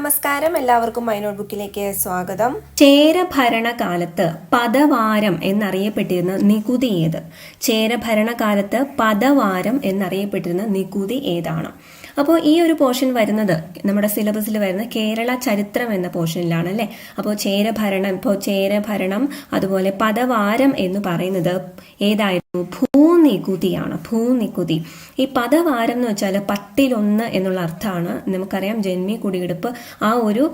നമസ്കാരം, എല്ലാവർക്കും my not ബുക്കിലേക്ക് സ്വാഗതം. ചേര ഭരണകാലത്ത് പദവാരം എന്നറിയപ്പെട്ടിരുന്ന നികുതി ഏത്? ചേര ഭരണകാലത്ത് പദവാരം എന്നറിയപ്പെട്ടിരുന്ന നികുതി ഏതാണ്? അപ്പോൾ ഈ ഒരു പോർഷൻ വരുന്നത് നമ്മുടെ സിലബസിൽ വരുന്ന കേരള ചരിത്രം എന്ന പോർഷനിലാണ് അല്ലേ. അപ്പോൾ ചേരഭരണം അതുപോലെ പദവാരം എന്ന് പറയുന്നത് ഏതായിരുന്നു? ഭൂനികുതിയാണ്. ഭൂനികുതി. ഈ പദവാരം എന്ന് വെച്ചാൽ 10-1 എന്നുള്ള അർത്ഥമാണ്. നമുക്കറിയാം ജന്മി കുടിയെടുപ്പ് ആ ഒരു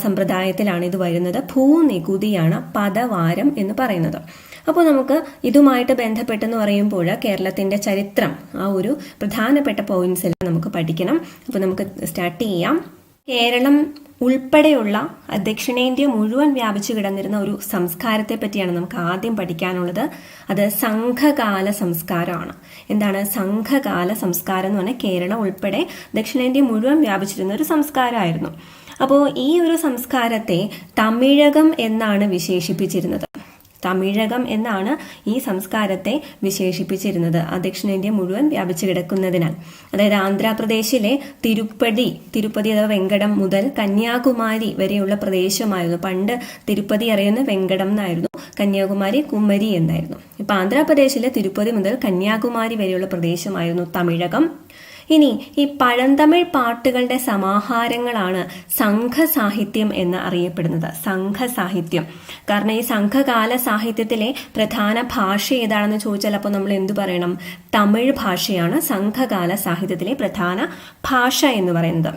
സമ്പ്രദായത്തിലാണ് ഇത് വരുന്നത്. ഭൂനികുതിയാണ് പദവാരം എന്ന് പറയുന്നത്. അപ്പോൾ നമുക്ക് ഇതുമായിട്ട് ബന്ധപ്പെട്ടെന്ന് പറയുമ്പോൾ കേരളത്തിന്റെ ചരിത്രം ആ ഒരു പ്രധാനപ്പെട്ട പോയിന്റ്സ് എല്ലാം നമുക്ക് പഠിക്കണം. അപ്പോൾ നമുക്ക് സ്റ്റാർട്ട് ചെയ്യാം. കേരളം ഉൾപ്പെടെയുള്ള ദക്ഷിണേന്ത്യ മുഴുവൻ വ്യാപിച്ചു കിടന്നിരുന്ന ഒരു സംസ്കാരത്തെ പറ്റിയാണ് നമുക്ക് ആദ്യം പഠിക്കാനുള്ളത്. അത് സംഘകാല സംസ്കാരമാണ്. എന്താണ് സംഘകാല സംസ്കാരം എന്ന് പറഞ്ഞാൽ കേരളം ഉൾപ്പെടെ ദക്ഷിണേന്ത്യ മുഴുവൻ വ്യാപിച്ചിരുന്ന ഒരു സംസ്കാരമായിരുന്നു. അപ്പോൾ ഈ ഒരു സംസ്കാരത്തെ തമിഴകം എന്നാണ് വിശേഷിപ്പിച്ചിരുന്നത്. തമിഴകം എന്നാണ് ഈ സംസ്കാരത്തെ വിശേഷിപ്പിച്ചിരുന്നത്. ദക്ഷിണേന്ത്യ മുഴുവൻ വ്യാപിച്ചു കിടക്കുന്നതിനാൽ. അതായത് ആന്ധ്രാപ്രദേശിലെ തിരുപ്പതി അഥവാ വെങ്കടം മുതൽ കന്യാകുമാരി വരെയുള്ള പ്രദേശമായിരുന്നു. പണ്ട് തിരുപ്പതി അറിയുന്ന വെങ്കടം എന്നായിരുന്നു, കന്യാകുമാരി കുമരി എന്നായിരുന്നു. ഇപ്പൊ ആന്ധ്രാപ്രദേശിലെ തിരുപ്പതി മുതൽ കന്യാകുമാരി വരെയുള്ള പ്രദേശമായിരുന്നു തമിഴകം. ഇനി ഈ പഴന്തമിഴ് പാട്ടുകളുടെ സമാഹാരങ്ങളാണ് സംഘസാഹിത്യം എന്ന് അറിയപ്പെടുന്നത്. സംഘസാഹിത്യം. കാരണം ഈ സംഘകാല സാഹിത്യത്തിലെ പ്രധാന ഭാഷ ഏതാണെന്ന് ചോദിച്ചാൽ അപ്പോൾ നമ്മൾ എന്തു പറയണം? തമിഴ് ഭാഷയാണ് സംഘകാല സാഹിത്യത്തിലെ പ്രധാന ഭാഷ എന്ന് പറയുന്നത്.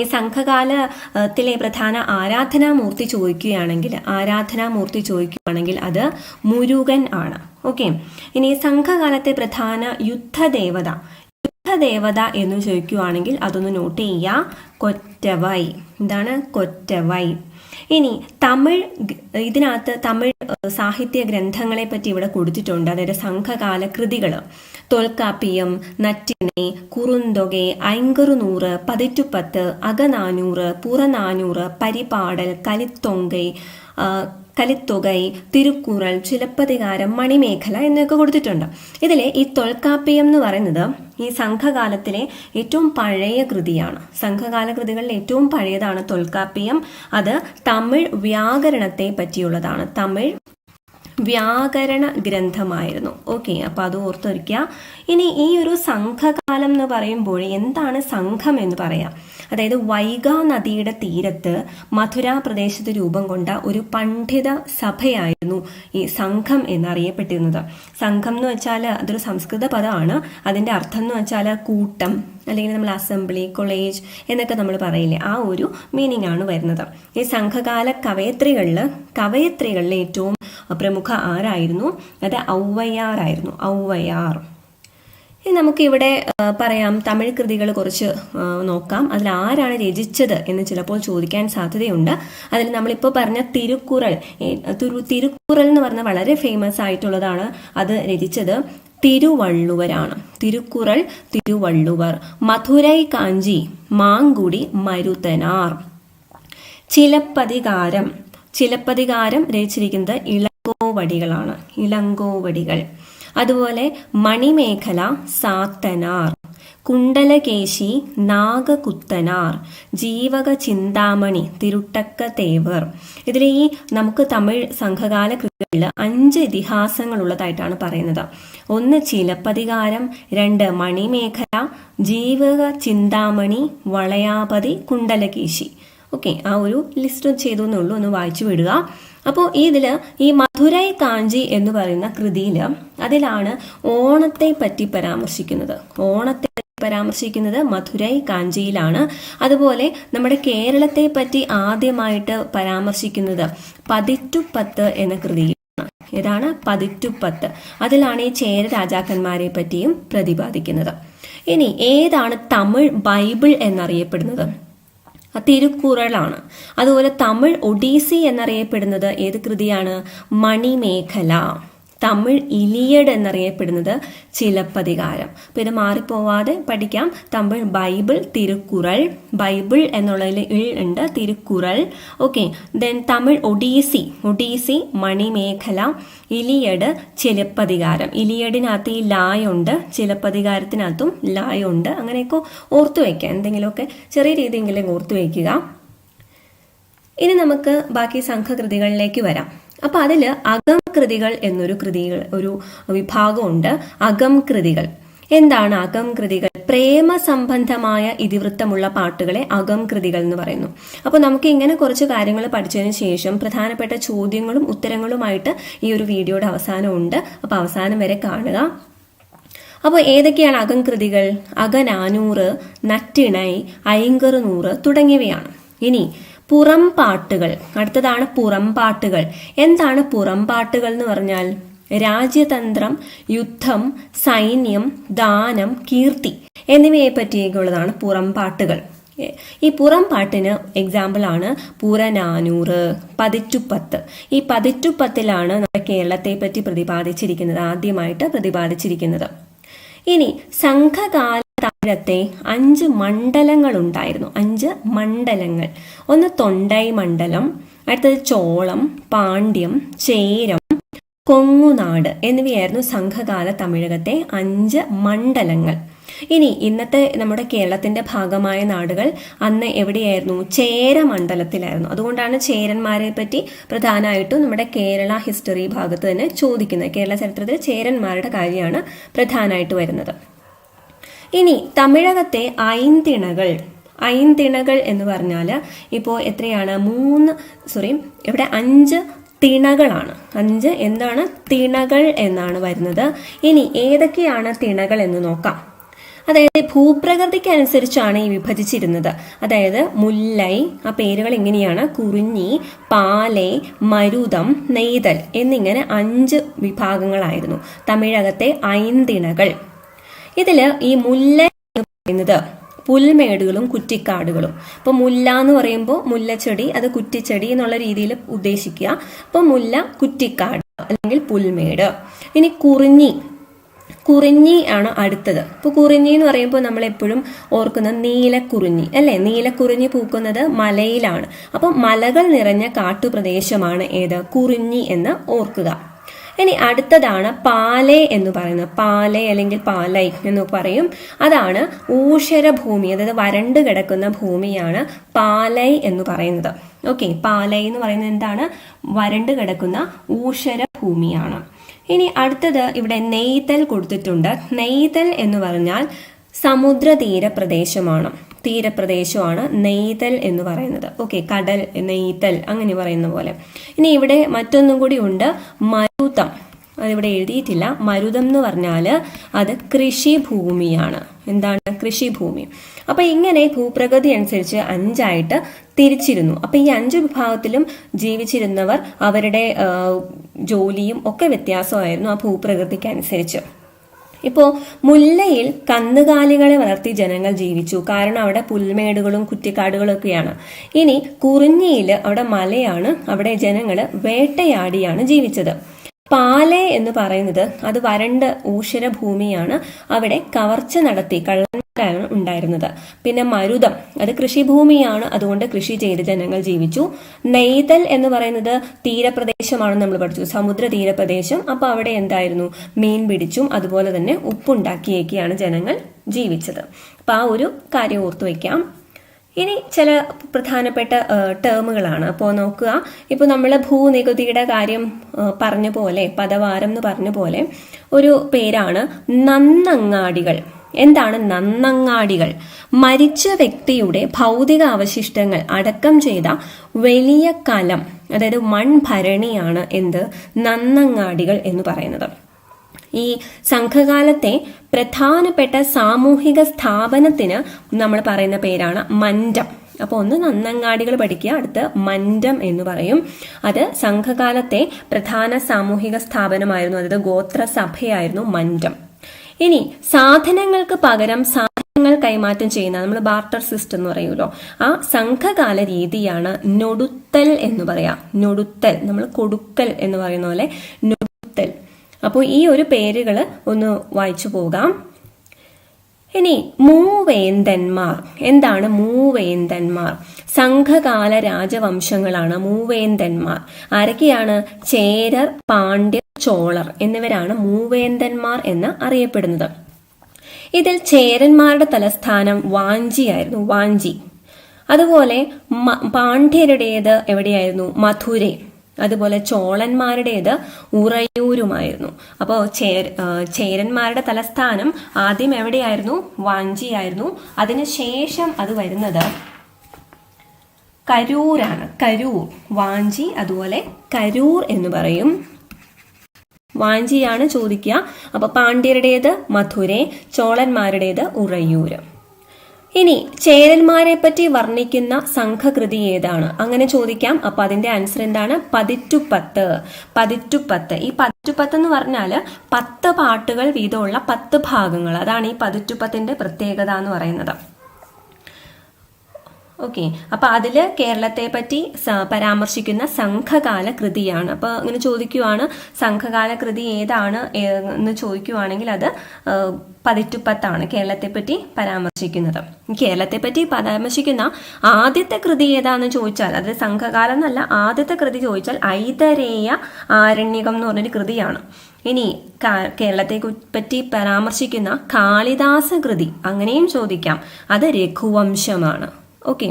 ഈ സംഘകാലത്തിലെ പ്രധാന ആരാധനാമൂർത്തി ചോദിക്കുകയാണെങ്കിൽ അത് മുരുകൻ ആണ്. ഓക്കെ. ഇനി സംഘകാലത്തെ പ്രധാന യുദ്ധദേവത എന്ന് ചോദിക്കുകയാണെങ്കിൽ അതൊന്ന് നോട്ട് ചെയ്യുക. കൊറ്റവൈ. എന്താണ്? കൊറ്റവൈ. ഇനി ഇതിനകത്ത് തമിഴ് സാഹിത്യ ഗ്രന്ഥങ്ങളെ പറ്റി ഇവിടെ കൊടുത്തിട്ടുണ്ട്. അതായത് സംഘകാല കൃതികൾ: തൊൽക്കാപ്പിയം, നറ്റിണை, കുറുന്തൊകை, ഐങ്കറുനൂറ്, പതിറ്റുപത്ത്, അകനാനൂറ്, പുറനാനൂറ്, പരിപാടൽ, കലിത്തൊകൈ, തിരുക്കുറൾ, ചിലപ്പതികാരം, മണിമേഖല എന്നൊക്കെ കൊടുത്തിട്ടുണ്ട്. ഇതിലെ ഈ തൊൽക്കാപ്പിയം എന്ന് പറയുന്നത് ഈ സംഘകാലത്തിലെ ഏറ്റവും പഴയ കൃതിയാണ്. സംഘകാല കൃതികളിൽ ഏറ്റവും പഴയതാണ് തൊൽക്കാപ്പിയം. അത് തമിഴ് വ്യാകരണത്തെ പറ്റിയുള്ളതാണ്. തമിഴ് വ്യാകരണ ഗ്രന്ഥമായിരുന്നു. ഓക്കെ, അപ്പൊ അത് ഓർത്തിരിക്കുക. ഇനി ഈ ഒരു സംഘകാലം എന്ന് പറയുമ്പോൾ എന്താണ് സംഘം എന്ന് പറയാം? അതായത് വൈഗാ നദിയുടെ തീരത്ത് മധുര പ്രദേശത്ത് രൂപം കൊണ്ട ഒരു പണ്ഡിത സഭയായിരുന്നു ഈ സംഘം എന്നറിയപ്പെട്ടിരുന്നത്. സംഘം എന്ന് വെച്ചാൽ അതൊരു സംസ്കൃത പദമാണ്. അതിന്റെ അർത്ഥം എന്ന് വെച്ചാൽ കൂട്ടം, അല്ലെങ്കിൽ നമ്മൾ അസംബ്ലി, കോളേജ് എന്നൊക്കെ നമ്മൾ പറയില്ലേ, ആ ഒരു മീനിങ് ആണ് വരുന്നത്. ഈ സംഘകാല കവയത്രികളിലെ ഏറ്റവും പ്രമുഖ ആരായിരുന്നു? അത് ഔവയാറായിരുന്നു. ഔവയാർ. ഇനി നമുക്കിവിടെ പറയാം, തമിഴ് കൃതികൾ കുറച്ച് നോക്കാം. അതിൽ ആരാണ് രചിച്ചത് എന്ന് ചിലപ്പോൾ ചോദിക്കാൻ സാധ്യതയുണ്ട്. അതിൽ നമ്മളിപ്പോൾ പറഞ്ഞ തിരുക്കുറൾ എന്ന് പറഞ്ഞ വളരെ ഫേമസ് ആയിട്ടുള്ളതാണ്. അത് രചിച്ചത് തിരുവള്ളുവരാണ്. തിരുവള്ളുവർ. മധുരൈ കാഞ്ചി മാങ്കുടി മരുതനാർ. ചിലപ്പതികാരം രചിച്ചിരിക്കുന്നത് ഇളങ്കോവടികൾ. അതുപോലെ മണിമേഖല സാത്തനാർ, കുണ്ടലകേശി നാഗകുത്തനാർ, ജീവക ചിന്താമണി തിരുട്ടക്ക തേവർ. ഇതിൽ ഈ നമുക്ക് തമിഴ് സംഘകാല കൃതികളിൽ 5 ഇതിഹാസങ്ങളുള്ളതായിട്ടാണ് പറയുന്നത്. 1 ചിലപ്പതികാരം, 2 മണിമേഖല, ജീവക ചിന്താമണി, വളയാപതി, കുണ്ടലകേശി. ഓക്കെ, ആ ഒരു ലിസ്റ്റ് ചെയ്തു എന്നുള്ളൂ, ഒന്ന് വായിച്ചു വിടുക. അപ്പോൾ ഇതില് ഈ മധുരൈ കാഞ്ചി എന്ന് പറയുന്ന കൃതിയില് അതിലാണ് ഓണത്തെ പറ്റി പരാമർശിക്കുന്നത് മധുരൈ കാഞ്ചിയിലാണ്. അതുപോലെ നമ്മുടെ കേരളത്തെ പറ്റി ആദ്യമായിട്ട് പരാമർശിക്കുന്നത് പതിറ്റുപത്ത് എന്ന കൃതിയിലാണ്. ഏതാണ്? പതിറ്റുപത്ത്. അതിലാണ് ഈ ചേര രാജാക്കന്മാരെ പറ്റിയും പ്രതിപാദിക്കുന്നത്. ഇനി ഏതാണ് തമിഴ് ബൈബിൾ എന്നറിയപ്പെടുന്നത്? തിരുക്കുറളാണ്. അതുപോലെ തമിഴ് ഒഡീസി എന്നറിയപ്പെടുന്നത് ഏത് കൃതിയാണ്? മണിമേഖല. തമിഴ് ഇലിയഡ് എന്നറിയപ്പെടുന്നത് ചിലപ്പതികാരം. അപ്പോൾ ഇത് മാറിപ്പോവാതെ പഠിക്കാം. തമിഴ് ബൈബിൾ, തിരുക്കുറൾ, ബൈബിൾ എന്നുള്ളതിൽ ഇൾ ഉണ്ട്, Thirukkural. Okay, then Tamil Odyssey Manimekalai, Iliad Silappatikaram. ഇലിയഡിനകത്ത് ഈ ലായുണ്ട്, ചിലപ്പതികാരത്തിനകത്തും ലായുണ്ട്. അങ്ങനെയൊക്കെ ഓർത്തു വയ്ക്കുക, എന്തെങ്കിലുമൊക്കെ ചെറിയ രീതിയെങ്കിലും ഓർത്തു വയ്ക്കുക. ഇനി നമുക്ക് ബാക്കി സംഘകൃതികളിലേക്ക് വരാം. അപ്പൊ അതിൽ അകം കൃതികൾ എന്നൊരു ഒരു വിഭാഗമുണ്ട്. അകം കൃതികൾ എന്താണ്? അകം കൃതികൾ പ്രേമ സംബന്ധമായ ഇതിവൃത്തമുള്ള പാട്ടുകളെ അകം കൃതികൾ എന്ന് പറയുന്നു. അപ്പോൾ നമുക്ക് ഇങ്ങനെ കുറച്ച് കാര്യങ്ങൾ പഠിച്ചതിന് ശേഷം പ്രധാനപ്പെട്ട ചോദ്യങ്ങളും ഉത്തരങ്ങളുമായിട്ട് ഈ ഒരു വീഡിയോയുടെ അവസാനം ഉണ്ട്. അപ്പോൾ അവസാനം വരെ കാണുക. അപ്പോൾ ഏതൊക്കെയാണ് അകം കൃതികൾ? അകനാനൂറ്, നറ്റിണൈ, ഐങ്കറുനൂറ് തുടങ്ങിയവയാണ്. ഇനി പുറംപാട്ടുകൾ, അടുത്തതാണ് പുറംപാട്ടുകൾ. എന്താണ് പുറംപാട്ടുകൾ എന്ന് പറഞ്ഞാൽ? രാജ്യതന്ത്രം, യുദ്ധം, സൈന്യം, ദാനം, കീർത്തി എന്നിവയെ പറ്റിയൊക്കെയുള്ളതാണ് പുറംപാട്ടുകൾ. ഈ പുറംപാട്ടിന് എക്സാമ്പിൾ ആണ് പുറനാനൂറ്, പതിറ്റുപ്പത്ത്. ഈ പതിറ്റുപ്പത്തിലാണ് നമ്മുടെ കേരളത്തെ പറ്റി പ്രതിപാദിച്ചിരിക്കുന്നത്, ആദ്യമായിട്ട് പ്രതിപാദിച്ചിരിക്കുന്നത്. ഇനി സംഘകാല തമിഴത്തെ 5 മണ്ഡലങ്ങൾ ഉണ്ടായിരുന്നു. 5 മണ്ഡലങ്ങൾ. ഒന്ന് തൊണ്ടൈ മണ്ഡലം, അടുത്തത് ചോളം, പാണ്ഡ്യം, ചേരം, കൊങ്ങുനാട് എന്നിവയായിരുന്നു സംഘകാല തമിഴകത്തെ 5 മണ്ഡലങ്ങൾ. ഇനി ഇന്നത്തെ നമ്മുടെ കേരളത്തിന്റെ ഭാഗമായ നാടുകൾ അന്ന് എവിടെയായിരുന്നു? ചേര മണ്ഡലത്തിലായിരുന്നു. അതുകൊണ്ടാണ് ചേരന്മാരെ പറ്റി പ്രധാനമായിട്ടും നമ്മുടെ കേരള ഹിസ്റ്ററി ഭാഗത്ത് തന്നെ ചോദിക്കുന്നത്. കേരള ചരിത്രത്തിൽ ചേരന്മാരുടെ കാര്യമാണ് പ്രധാനമായിട്ട് വരുന്നത്. ഇനി തമിഴകത്തെ ഐന്തിണകൾ എന്ന് പറഞ്ഞാൽ ഇപ്പോൾ എത്രയാണ്? 5 തിണകളാണ്. 5 എന്താണ്? തിണകൾ എന്നാണ് വരുന്നത്. ഇനി ഏതൊക്കെയാണ് തിണകൾ എന്ന് നോക്കാം. അതായത് ഭൂപ്രകൃതിക്ക് അനുസരിച്ചാണ് ഈ വിഭജിച്ചിരുന്നത്. അതായത് മുല്ലൈ, ആ പേരുകൾ ഇങ്ങനെയാണ്: കുറിഞ്ഞി, പാലൈ, മരുതം, നെയ്തൽ എന്നിങ്ങനെ 5 വിഭാഗങ്ങളായിരുന്നു തമിഴകത്തെ ഐന്തിണകൾ. ഇതില് ഈ മുല്ല എന്ന് പറയുന്നത് പുൽമേടുകളും കുറ്റിക്കാടുകളും. ഇപ്പൊ മുല്ല എന്ന് പറയുമ്പോൾ മുല്ലച്ചെടി, അത് കുറ്റിച്ചെടി എന്നുള്ള രീതിയിൽ ഉദ്ദേശിക്കുക. അപ്പൊ മുല്ല, കുറ്റിക്കാട് അല്ലെങ്കിൽ പുൽമേട്. ഇനി കുറിഞ്ഞി ആണ് അടുത്തത്. ഇപ്പൊ കുറിഞ്ഞി എന്ന് പറയുമ്പോൾ നമ്മൾ എപ്പോഴും ഓർക്കുന്നത് നീലക്കുറിഞ്ഞി അല്ലെ? നീലക്കുറിഞ്ഞി പൂക്കുന്നത് മലയിലാണ്. അപ്പൊ മലകൾ നിറഞ്ഞ കാട്ടുപ്രദേശമാണ് ഏത്? കുറിഞ്ഞി എന്ന് ഓർക്കുക. ഇനി അടുത്തതാണ് പാലൈ എന്ന് പറയുന്നത്. പാലൈ അല്ലെങ്കിൽ പാലൈ എന്ന് പറയും. അതാണ് ഊഷരഭൂമി, അതായത് വരണ്ടു കിടക്കുന്ന ഭൂമിയാണ് പാലൈ എന്ന് പറയുന്നത്. ഓക്കെ, പാലൈ എന്ന് പറയുന്നത് എന്താണ്? വരണ്ടു കിടക്കുന്ന ഊഷരഭൂമിയാണ്. ഇനി അടുത്തത് ഇവിടെ നെയ്തൽ കൊടുത്തിട്ടുണ്ട്. നെയ്തൽ എന്ന് പറഞ്ഞാൽ സമുദ്ര തീരപ്രദേശമാണ് നെയ്തൽ എന്ന് പറയുന്നത്. ഓക്കെ, കടൽ, നെയ്തൽ അങ്ങനെ പറയുന്ന പോലെ. ഇനി ഇവിടെ മറ്റൊന്നും കൂടി ഉണ്ട്, മരുതം. അതിവിടെ എഴുതിയിട്ടില്ല. മരുതം എന്ന് പറഞ്ഞാൽ അത് കൃഷിഭൂമിയാണ്. എന്താണ്? കൃഷിഭൂമി. അപ്പൊ ഇങ്ങനെ ഭൂപ്രകൃതി അനുസരിച്ച് 5 തിരിച്ചിരുന്നു. അപ്പൊ ഈ 5 വിഭാഗത്തിലും ജീവിച്ചിരുന്നവർ അവരുടെ ജോലിയും ഒക്കെ വ്യത്യാസമായിരുന്നു ആ ഭൂപ്രകൃതിക്ക് അനുസരിച്ച്. ഇപ്പോൾ മുല്ലയിൽ കന്നുകാലികളെ വളർത്തി ജനങ്ങൾ ജീവിച്ചു. കാരണം അവിടെ പുൽമേടുകളും കുറ്റിക്കാടുകളും ഒക്കെയാണ്. ഇനി കുറിഞ്ഞിയിൽ അവിടെ മലയാണ്, അവിടെ ജനങ്ങൾ വേട്ടയാടിയാണ് ജീവിച്ചത്. പാലൈ എന്ന് പറയുന്നത് അത് വരണ്ട ഊഷരഭൂമിയാണ്, അവിടെ കവർച്ച നടത്തി കള്ളന്മാരാണ് ഉണ്ടായിരുന്നത്. പിന്നെ മരുതം അത് കൃഷിഭൂമിയാണ്, അതുകൊണ്ട് കൃഷി ചെയ്ത് ജനങ്ങൾ ജീവിച്ചു. നെയ്തൽ എന്ന് പറയുന്നത് തീരപ്രദേശമാണെന്ന് നമ്മൾ പഠിച്ചു, സമുദ്ര തീരപ്രദേശം. അപ്പൊ അവിടെ എന്തായിരുന്നു? മീൻ പിടിച്ചും അതുപോലെ തന്നെ ഉപ്പുണ്ടാക്കിയൊക്കെയാണ് ജനങ്ങൾ ജീവിച്ചത്. അപ്പൊ ആ ഒരു കാര്യം ഓർത്തു വയ്ക്കാം. ഇനി ചില പ്രധാനപ്പെട്ട ടേമുകളാണ്. അപ്പോൾ നോക്കുക, ഇപ്പോൾ നമ്മൾ ഭൂനികുതിയുടെ കാര്യം പറഞ്ഞ പോലെ, പദവാരം എന്ന് പറഞ്ഞ പോലെ ഒരു പേരാണ് നന്നങ്ങാടികൾ. എന്താണ് നന്നങ്ങാടികൾ? മരിച്ച വ്യക്തിയുടെ ഭൗതിക അവശിഷ്ടങ്ങൾ അടക്കം ചെയ്ത വലിയ കലം, അതായത് മൺഭരണിയാണ് എന്ത്? നന്നങ്ങാടികൾ എന്ന് പറയുന്നത്. ഈ സംഘകാലത്തെ പ്രധാനപ്പെട്ട സാമൂഹിക സ്ഥാപനത്തിന് നമ്മൾ പറയുന്ന പേരാണ് മന്റം. അപ്പോൾ ഒന്ന് നന്നങ്ങാടികൾ പഠിക്കുക, അടുത്ത് മന്റം എന്ന് പറയും. അത് സംഘകാലത്തെ പ്രധാന സാമൂഹിക സ്ഥാപനമായിരുന്നു, അതായത് ഗോത്രസഭയായിരുന്നു മന്റം. ഇനി സാധനങ്ങൾക്ക് പകരം സാധനങ്ങൾ കൈമാറ്റം ചെയ്യുന്ന നമ്മൾ ബാർട്ടർ സിസ്റ്റം എന്ന് പറയുമല്ലോ, ആ സംഘകാല രീതിയാണ് നൊടുത്തൽ എന്ന് പറയാം. നൊടുത്തൽ, നമ്മൾ കൊടുക്കൽ എന്ന് പറയുന്ന പോലെ നൊടുത്തൽ. അപ്പോൾ ഈ ഒരു പേരുകൾ ഒന്ന് വായിച്ചു പോകാം. ഇനി മൂവേന്തന്മാർ. എന്താണ് മൂവേന്തന്മാർ? സംഘകാല രാജവംശങ്ങളാണ് മൂവേന്തന്മാർ. ആരൊക്കെയാണ്? ചേരർ, പാണ്ഡ്യർ, ചോളർ എന്നിവരാണ് മൂവേന്തന്മാർ എന്ന് അറിയപ്പെടുന്നത്. ഇതിൽ ചേരന്മാരുടെ തലസ്ഥാനം വാഞ്ചിയായിരുന്നു, വാഞ്ചി. അതുപോലെ പാണ്ഡ്യരുടേത് എവിടെയായിരുന്നു? മധുരൈ. അതുപോലെ ചോളന്മാരുടേത് ഉറയൂരുമായിരുന്നു. അപ്പോൾ ചേരന്മാരുടെ തലസ്ഥാനം ആദ്യം എവിടെയായിരുന്നു? വാഞ്ചിയായിരുന്നു. അതിനുശേഷം അത് വരുന്നത് കരൂരാണ്. കരൂർ, വാഞ്ചി അതുപോലെ കരൂർ എന്ന് പറയും. വാഞ്ചിയാണ് ചോദിക്കുക. അപ്പൊ പാണ്ഡ്യരുടേത് മധുരൈ, ചോളന്മാരുടേത് ഉറയൂര്. ഇനി ചേരന്മാരെ പറ്റി വർണ്ണിക്കുന്ന സംഘകൃതി ഏതാണ്? അങ്ങനെ ചോദിക്കാം. അപ്പൊ അതിന്റെ ആൻസർ എന്താണ്? പതിറ്റുപത്ത്. പതിറ്റുപത്ത്. ഈ പതിറ്റുപത്ത് എന്ന് പറഞ്ഞാൽ 10 പാട്ടുകൾ വീതമുള്ള 10 ഭാഗങ്ങൾ. അതാണ് ഈ പതിറ്റുപത്തിന്റെ പ്രത്യേകത എന്ന് പറയുന്നത്. ഓക്കെ, അപ്പൊ അതില് കേരളത്തെ പറ്റി പരാമർശിക്കുന്ന സംഘകാല കൃതിയാണ്. അപ്പൊ അങ്ങനെ ചോദിക്കുവാണ് സംഘകാല കൃതി ഏതാണ് എന്ന് ചോദിക്കുവാണെങ്കിൽ അത് പതിറ്റുപത്താണ് കേരളത്തെ പറ്റി പരാമർശിക്കുന്നത്. കേരളത്തെ പറ്റി പരാമർശിക്കുന്ന ആദ്യത്തെ കൃതി ഏതാന്ന് ചോദിച്ചാൽ, അത് സംഘകാലം എന്നല്ല, ആദ്യത്തെ കൃതി ചോദിച്ചാൽ ഐതരേയ ആരണ്യകം എന്ന് പറഞ്ഞൊരു കൃതിയാണ്. ഇനി കേരളത്തെ പറ്റി പരാമർശിക്കുന്ന കാളിദാസ കൃതി അങ്ങനെയും ചോദിക്കാം, അത് രഘുവംശമാണ്. ഓക്കെ,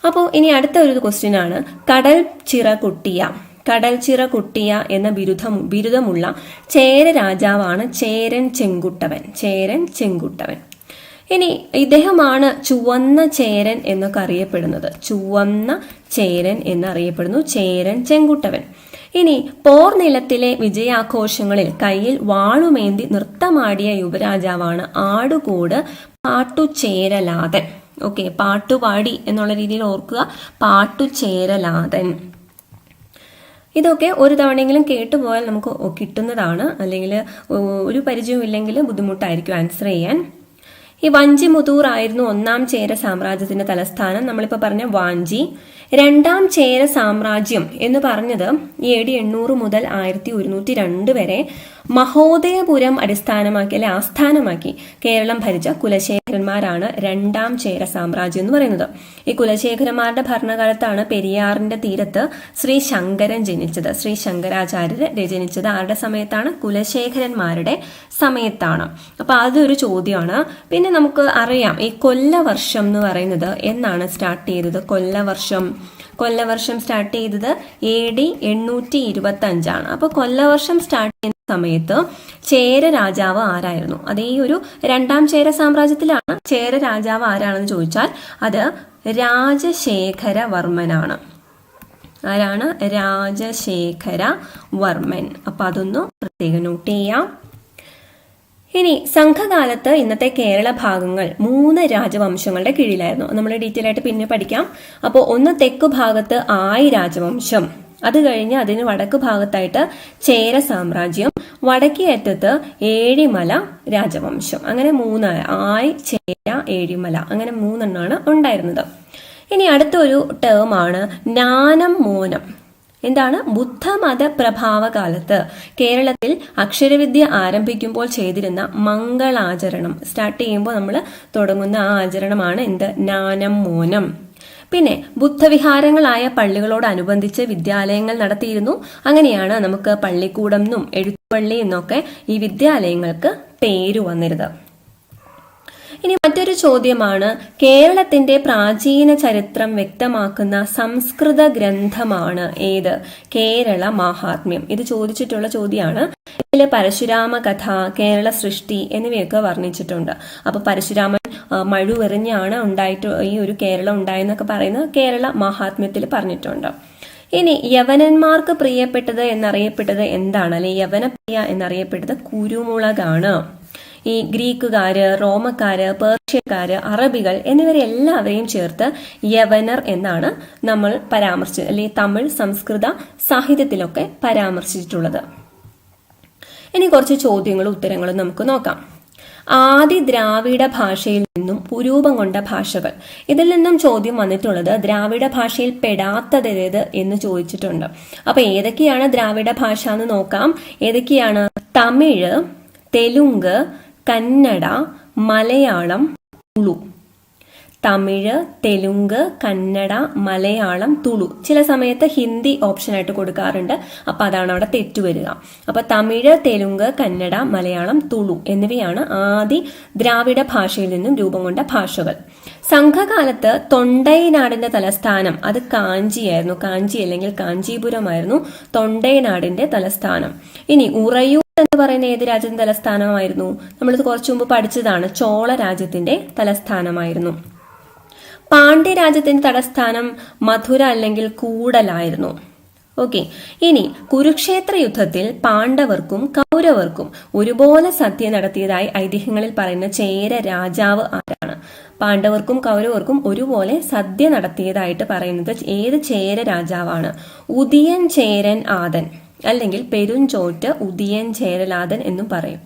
അപ്പോൾ ഇനി അടുത്ത ഒരു ക്വസ്റ്റ്യൻ ആണ് കടൽ ചിറകുട്ടിയ. കടൽ ചിറകുട്ടിയ എന്ന ബിരുദമുള്ള ചേര രാജാവാണ് ചേരൻ ചെങ്കുട്ടവൻ. ചേരൻ ചെങ്കുട്ടവൻ. ഇനി ഇദ്ദേഹമാണ് ചുവന്ന ചേരൻ എന്നൊക്കെ അറിയപ്പെടുന്നത്. ചുവന്ന ചേരൻ എന്നറിയപ്പെടുന്നു ചേരൻ ചെങ്കുട്ടവൻ. ഇനി പോർനിലത്തിലെ വിജയാഘോഷങ്ങളിൽ കയ്യിൽ വാളുമേന്തി നൃത്തമാടിയ യുവരാജാവാണ് ആടുകൂട് പാട്ടുചേരലാതൻ. ഓക്കെ, പാട്ടുപാടി എന്നുള്ള രീതിയിൽ ഓർക്കുക, പാട്ടുചേരലാതൻ. ഇതൊക്കെ ഒരു തവണയെങ്കിലും കേട്ടുപോയാൽ നമുക്ക് കിട്ടുന്നതാണ്. അല്ലെങ്കിൽ ഒരു പരിചയവും ഇല്ലെങ്കിൽ ബുദ്ധിമുട്ടായിരിക്കും ആൻസർ ചെയ്യാൻ. ഈ വഞ്ചിമുതൂർ ആയിരുന്നു 1-ാം ചേര സാമ്രാജ്യത്തിന്റെ തലസ്ഥാനം. നമ്മളിപ്പോൾ പറഞ്ഞ വാഞ്ചി. 2-ാം ചേര സാമ്രാജ്യം എന്ന് പറഞ്ഞത് AD 800 മുതൽ 1102 വരെ മഹോദയപുരം അടിസ്ഥാനമാക്കി അല്ലെ ആസ്ഥാനമാക്കി കേരളം ഭരിച്ച കുലശേഖരന്മാരാണ് 2-ാം ചേര സാമ്രാജ്യം എന്ന് പറയുന്നത്. ഈ കുലശേഖരന്മാരുടെ ഭരണകാലത്താണ് പെരിയാറിന്റെ തീരത്ത് ശ്രീ ശങ്കരൻ ജനിച്ചത്. ശ്രീ ശങ്കരാചാര്യര് രചനിച്ചത് ആരുടെ സമയത്താണ്? കുലശേഖരന്മാരുടെ സമയത്താണ്. അപ്പൊ അതൊരു ചോദ്യമാണ്. പിന്നെ നമുക്ക് അറിയാം ഈ കൊല്ലവർഷം എന്ന് പറയുന്നത് എന്നാണ് സ്റ്റാർട്ട് ചെയ്തത്? കൊല്ലവർഷം സ്റ്റാർട്ട് ചെയ്തത് AD 825 അപ്പൊ കൊല്ലവർഷം സ്റ്റാർട്ട് ചെയ്യുന്ന സമയത്ത് ചേര രാജാവ് ആരായിരുന്നു? അത് ഈ ഒരു 2-ാം ചേര സാമ്രാജ്യത്തിലാണ്. ചേര രാജാവ് ആരാണെന്ന് ചോദിച്ചാൽ അത് രാജശേഖരവർമ്മനാണ്. ആരാണ്? രാജശേഖരവർമ്മൻ. അപ്പൊ അതൊന്ന് പ്രത്യേകം നോട്ട് ചെയ്യാം. ഇനി സംഘകാലത്ത് ഇന്നത്തെ കേരള ഭാഗങ്ങൾ 3 രാജവംശങ്ങളുടെ കീഴിലായിരുന്നു. നമ്മൾ ഡീറ്റെയിൽ ആയിട്ട് പിന്നെ പഠിക്കാം. അപ്പോൾ ഒന്ന് തെക്കു ഭാഗത്ത് ആയി രാജവംശം, അത് കഴിഞ്ഞ് അതിന് വടക്ക് ഭാഗത്തായിട്ട് ചേര സാമ്രാജ്യം, വടക്കേ അറ്റത്ത് ഏഴിമല രാജവംശം. അങ്ങനെ 3 ആയി, ചേര, ഏഴിമല, അങ്ങനെ 3 ഉണ്ടായിരുന്നത്. ഇനി അടുത്തൊരു ടേമാണ് ജ്ഞാനം മോനം. എന്താണ്? ബുദ്ധമത പ്രഭാവകാലത്ത് കേരളത്തിൽ അക്ഷരവിദ്യ ആരംഭിക്കുമ്പോൾ ചെയ്തിരുന്ന മംഗളാചരണം സ്റ്റാർട്ട് ചെയ്യുമ്പോൾ നമ്മൾ തുടങ്ങുന്ന ആ ആചരണമാണ് എന്ത്? ജ്ഞാനം മോനം. പിന്നെ ബുദ്ധവിഹാരങ്ങളായ പള്ളികളോടനുബന്ധിച്ച് വിദ്യാലയങ്ങൾ നടത്തിയിരുന്നു. അങ്ങനെയാണ് നമുക്ക് പള്ളിക്കൂടം എന്നും എഴുത്തുപള്ളി എന്നൊക്കെ ഈ വിദ്യാലയങ്ങൾക്ക് പേരു വന്നിരുന്നത്. ഇനി മറ്റൊരു ചോദ്യമാണ് കേരളത്തിന്റെ പ്രാചീന ചരിത്രം വ്യക്തമാക്കുന്ന സംസ്കൃത ഗ്രന്ഥമാണ് ഏത്? കേരള മാഹാത്മ്യം. ഇത് ചോദിച്ചിട്ടുള്ള ചോദ്യമാണ്. ഇതിൽ പരശുരാമ കഥ, കേരള സൃഷ്ടി എന്നിവയൊക്കെ വർണ്ണിച്ചിട്ടുണ്ട്. അപ്പൊ പരശുരാമൻ മഴുവെറിഞ്ഞാണ് ഈ ഒരു കേരളം ഉണ്ടായെന്നൊക്കെ പറയുന്നത് കേരള മാഹാത്മ്യത്തിൽ പറഞ്ഞിട്ടുണ്ട്. ഇനി യവനന്മാർക്ക് പ്രിയപ്പെട്ടത് എന്നറിയപ്പെട്ടത് എന്താണ്? അല്ലെ യവനപ്രിയ എന്നറിയപ്പെട്ടത് കുരുമുളകാണ്. ഈ ഗ്രീക്കുകാര്, റോമക്കാര്, പേർഷ്യക്കാര്, അറബികൾ എന്നിവരെല്ലാവരെയും ചേർത്ത് യവനർ എന്നാണ് നമ്മൾ പരാമർശിച്ചത്, അല്ലെങ്കിൽ തമിഴ് സംസ്കൃത സാഹിത്യത്തിലൊക്കെ പരാമർശിച്ചിട്ടുള്ളത്. ഇനി കുറച്ച് ചോദ്യങ്ങളും ഉത്തരങ്ങളും നമുക്ക് നോക്കാം. ആദി ദ്രാവിഡ ഭാഷയിൽ നിന്നും രൂപം കൊണ്ട ഭാഷകൾ. ഇതിൽ നിന്നും ചോദ്യം വന്നിട്ടുള്ളത് ദ്രാവിഡ ഭാഷയിൽ പെടാത്തതേത് എന്ന് ചോദിച്ചിട്ടുണ്ട്. അപ്പൊ ഏതൊക്കെയാണ് ദ്രാവിഡ ഭാഷ എന്ന് നോക്കാം. ഏതൊക്കെയാണ്? തമിഴ്, തെലുങ്ക്, കന്നഡ, മലയാളം, തുളു. തമിഴ്, തെലുങ്ക്, കന്നഡ, മലയാളം, തുളു. ചില സമയത്ത് ഹിന്ദി ഓപ്ഷനായിട്ട് കൊടുക്കാറുണ്ട്. അപ്പൊ അതാണ് അവിടെ തെറ്റുവരിക. അപ്പൊ തമിഴ്, തെലുങ്ക്, കന്നഡ, മലയാളം, തുളു എന്നിവയാണ് ആദി ദ്രാവിഡ ഭാഷയിൽ നിന്നും രൂപം കൊണ്ട ഭാഷകൾ. സംഘകാലത്ത് തൊണ്ടൈനാടിന്റെ തലസ്ഥാനം അത് കാഞ്ചിയായിരുന്നു. കാഞ്ചി അല്ലെങ്കിൽ കാഞ്ചീപുരമായിരുന്നു തൊണ്ടൈനാടിന്റെ തലസ്ഥാനം. ഇനി ഉറയൂർ എന്ന് പറയുന്ന ഏത് രാജ്യത്തിന്റെ തലസ്ഥാനമായിരുന്നു? നമ്മളിത് കുറച്ചു മുമ്പ് പഠിച്ചതാണ്. ചോള രാജ്യത്തിന്റെ തലസ്ഥാനമായിരുന്നു. പാണ്ഡ്യ രാജ്യത്തിന്റെ തലസ്ഥാനം മധുര അല്ലെങ്കിൽ കൂടലായിരുന്നു. ഓക്കെ. ഇനി കുരുക്ഷേത്ര യുദ്ധത്തിൽ പാണ്ഡവർക്കും കൗരവർക്കും ഒരുപോലെ സദ്യ നടത്തിയതായി ഐതിഹ്യങ്ങളിൽ പറയുന്ന ചേര രാജാവ് ആരാണ്? പാണ്ഡവർക്കും കൗരവർക്കും ഒരുപോലെ സദ്യ നടത്തിയതായിട്ട് പറയുന്നത് ഏത് ചേര രാജാവാണ്? ഉദിയൻ ചേരൻ ആദൻ അല്ലെങ്കിൽ പെരുഞ്ചോറ്റ് ഉദിയൻ ചേരലാദൻ എന്നും പറയും.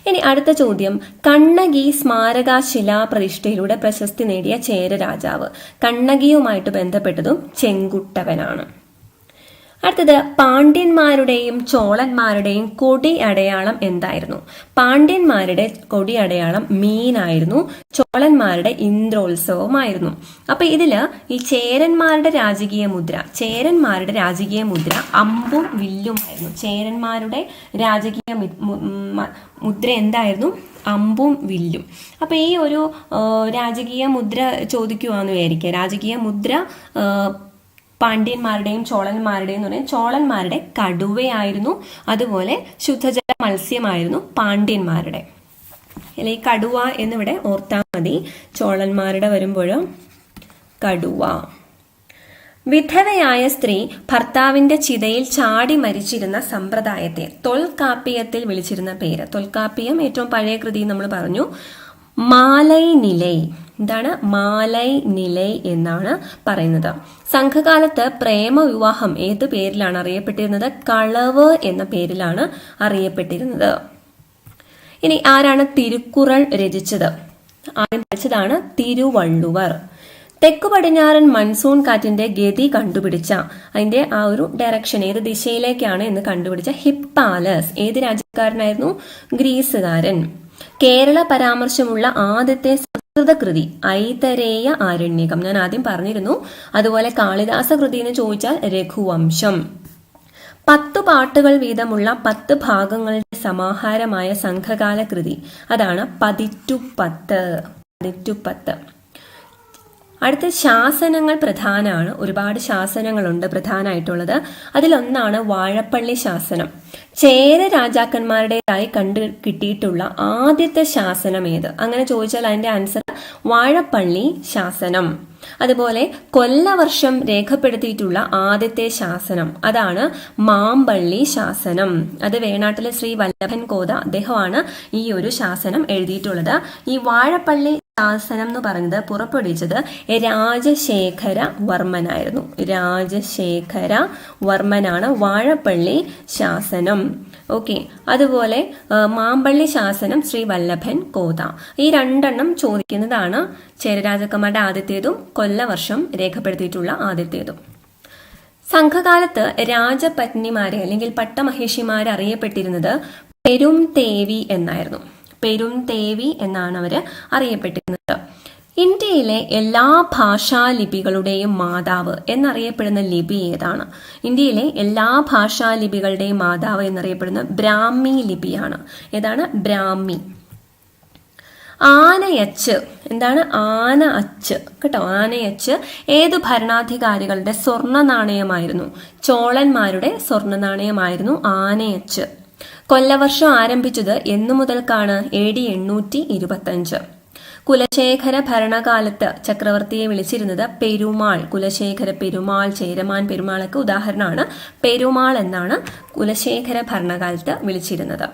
ഇനി അടുത്ത ചോദ്യം, കണ്ണകി സ്മാരക ശിലാപ്രതിഷ്ഠയിലൂടെ പ്രശസ്തി നേടിയ ചേര രാജാവ്. കണ്ണകിയുമായിട്ട് ബന്ധപ്പെട്ടതും ചെങ്കുട്ടവനാണ്. അടുത്തത്, പാണ്ഡ്യന്മാരുടെയും ചോളന്മാരുടെയും കൊടി അടയാളം എന്തായിരുന്നു? പാണ്ഡ്യന്മാരുടെ കൊടി അടയാളം മീനായിരുന്നു. ചോളന്മാരുടെ ഇന്ദ്രോത്സവമായിരുന്നു. അപ്പൊ ഇതില് ഈ ചേരന്മാരുടെ രാജകീയ മുദ്ര അമ്പും വില്ലുമായിരുന്നു. ചേരന്മാരുടെ രാജകീയ മുദ്ര എന്തായിരുന്നു? അമ്പും വില്ലും. അപ്പൊ ഈ ഒരു രാജകീയ മുദ്ര ചോദിക്കുവാന്ന് വിചാരിക്കുക. രാജകീയ മുദ്ര പാണ്ഡ്യന്മാരുടെയും ചോളന്മാരുടെയും എന്ന് പറഞ്ഞാൽ ചോളന്മാരുടെ കടുവയായിരുന്നു. അതുപോലെ ശുദ്ധജല മത്സ്യമായിരുന്നു പാണ്ഡ്യന്മാരുടെ. അല്ലെങ്കിൽ കടുവ എന്നിവിടെ ഓർത്താൽ മതി. ചോളന്മാരുടെ വരുമ്പോഴോ കടുവ. വിധവയായ സ്ത്രീ ഭർത്താവിന്റെ ചിതയിൽ ചാടി മരിച്ചിരുന്ന സമ്പ്രദായത്തെ തൊൽക്കാപ്പിയത്തിൽ വിളിച്ചിരുന്ന പേര്. തൊൽക്കാപ്പിയം ഏറ്റവും പഴയ കൃതി നമ്മൾ പറഞ്ഞു. മാലൈ നിലൈ. എന്താണ്? മാലൈ നിലൈ എന്നാണ് പറയുന്നത്. സംഘകാലത്ത് പ്രേമവിവാഹം ഏത് പേരിലാണ് അറിയപ്പെട്ടിരുന്നത്? കളവ് എന്ന പേരിലാണ് അറിയപ്പെട്ടിരുന്നത്. ഇനി ആരാണ് തിരുക്കുറൾ രചിച്ചത്? ആദ്യം പഠിച്ചതാണ് തിരുവള്ളുവർ. തെക്കു പടിഞ്ഞാറൻ മൺസൂൺ കാറ്റിന്റെ ഗതി കണ്ടുപിടിച്ച, അതിന്റെ ആ ഒരു ഡയറക്ഷൻ ഏത് ദിശയിലേക്കാണ് എന്ന് കണ്ടുപിടിച്ച ഹിപ്പാലസ് ഏത് രാജ്യക്കാരനായിരുന്നു? ഗ്രീസുകാരൻ. കേരള പരാമർശമുള്ള ആദ്യത്തെ സംസ്കൃത കൃതി ഐതരേയ ആരണ്യകം. ഞാൻ ആദ്യം പറഞ്ഞിരുന്നു. അതുപോലെ കാളിദാസ കൃതി എന്ന് ചോദിച്ചാൽ രഘുവംശം. 10 പാട്ടുകൾ വീതമുള്ള 10 ഭാഗങ്ങളുടെ സമാഹാരമായ സംഘകാല കൃതി അതാണ് പതിറ്റുപത്ത്. അടുത്ത ശാസനങ്ങൾ പ്രധാനമാണ്. ഒരുപാട് ശാസനങ്ങളുണ്ട് പ്രധാനമായിട്ടുള്ളത്. അതിലൊന്നാണ് വാഴപ്പള്ളി ശാസനം. ചേര രാജാക്കന്മാരുടേതായി കിട്ടിയിട്ടുള്ള ആദ്യത്തെ ശാസനം ഏത്? അങ്ങനെ ചോദിച്ചാൽ അതിന്റെ ആൻസർ വാഴപ്പള്ളി ശാസനം. അതുപോലെ കൊല്ലവർഷം രേഖപ്പെടുത്തിയിട്ടുള്ള ആദ്യത്തെ ശാസനം അതാണ് മാമ്പള്ളി ശാസനം. അത് വേണാട്ടിലെ ശ്രീ വല്ലഭൻ കോത അദ്ദേഹമാണ് ഈ ഒരു ശാസനം എഴുതിയിട്ടുള്ളത്. ഈ വാഴപ്പള്ളി ശാസനം എന്ന് പറയുന്നത് പുറപ്പെടുവിച്ചത് രാജശേഖര വർമ്മനായിരുന്നു. രാജശേഖര വർമ്മനാണ് വാഴപ്പള്ളി ശാസനം. ഓക്കെ. അതുപോലെ മാമ്പള്ളി ശാസനം ശ്രീ വല്ലഭൻ കോത. ഈ രണ്ടെണ്ണം ചോദിക്കുന്നതാണ്. ചേരരാജാക്കന്മാരുടെ ആദ്യത്തേതും കൊല്ലവർഷം രേഖപ്പെടുത്തിയിട്ടുള്ള ആദ്യത്തേതും. സംഘകാലത്ത് രാജപത്നിമാരെ അല്ലെങ്കിൽ പട്ടമഹിഷിമാരെ അറിയപ്പെട്ടിരുന്നത് പെരുംതേവി എന്നായിരുന്നു. പെരുംതേവി എന്നാണ് അവര് അറിയപ്പെട്ടിരുന്നത്. ഇന്ത്യയിലെ എല്ലാ ഭാഷാലിപികളുടെയും മാതാവ് എന്നറിയപ്പെടുന്ന ലിപി ഏതാണ്? ഇന്ത്യയിലെ എല്ലാ ഭാഷാലിപികളുടെയും മാതാവ് എന്നറിയപ്പെടുന്ന ബ്രാഹ്മി ലിപിയാണ്. ഏതാണ്? ബ്രാഹ്മി. ആനയച്ച്. എന്താണ്? ആന അച്ച് കേട്ടോ. ആനയച്ച് ഏതു ഭരണാധികാരികളുടെ സ്വർണ്ണ നാണയമായിരുന്നു? ചോളന്മാരുടെ സ്വർണ്ണ നാണയമായിരുന്നു ആനയച്ച്. കൊല്ലവർഷം ആരംഭിച്ചത് എന്നു മുതൽക്കാണ്? AD 825. കുലശേഖര ഭരണകാലത്ത് ചക്രവർത്തിയെ വിളിച്ചിരുന്നത് പെരുമാൾ. കുലശേഖര പെരുമാൾ, ചേരമാൻ പെരുമാളൊക്കെ ഉദാഹരണമാണ്. പെരുമാൾ എന്നാണ് കുലശേഖര ഭരണകാലത്ത് വിളിച്ചിരുന്നത്.